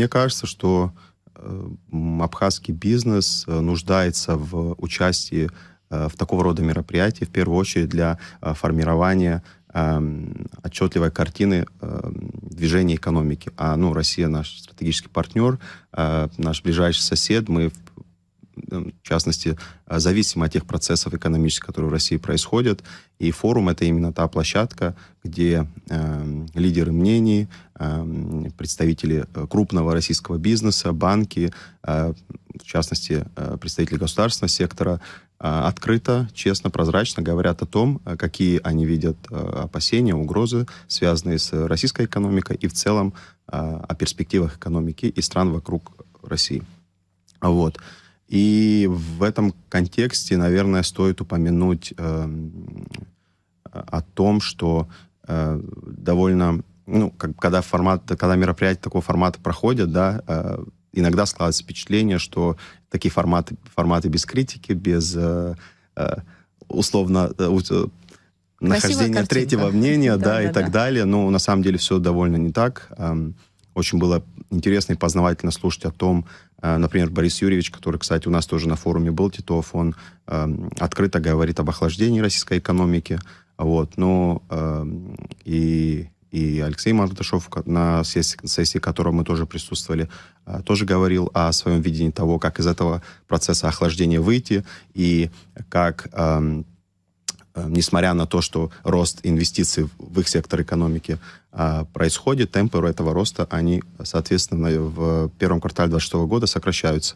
Мне кажется, что абхазский бизнес нуждается в участии в такого рода мероприятий, в первую очередь для формирования отчетливой картины движения экономики. Россия наш стратегический партнер, наш ближайший сосед. Мы, в частности, зависимы от тех процессов экономических, которые в России происходят. И форум — это именно та площадка, где лидеры мнений, представители крупного российского бизнеса, банки, в частности, представители государственного сектора, открыто, честно, прозрачно говорят о том, какие они видят опасения, угрозы, связанные с российской экономикой, и в целом о перспективах экономики и стран вокруг России. Вот. И в этом контексте, наверное, стоит упомянуть о том, что довольно, когда мероприятия такого формата проходят, иногда складывается впечатление, что такие форматы без критики, без условно нахождения третьего мнения, и так далее. Но на самом деле все довольно не так. Очень было интересно и познавательно слушать о том, например, Борис Юрьевич, который, кстати, у нас тоже на форуме был, Титов, он открыто говорит об охлаждении российской экономики. И Алексей Мартышов, на сессии которого мы тоже присутствовали, тоже говорил о своем видении того, как из этого процесса охлаждения выйти, и как, несмотря на то, что рост инвестиций в их сектор экономики происходит, темпы этого роста, они, соответственно, в первом квартале 2026 года сокращаются.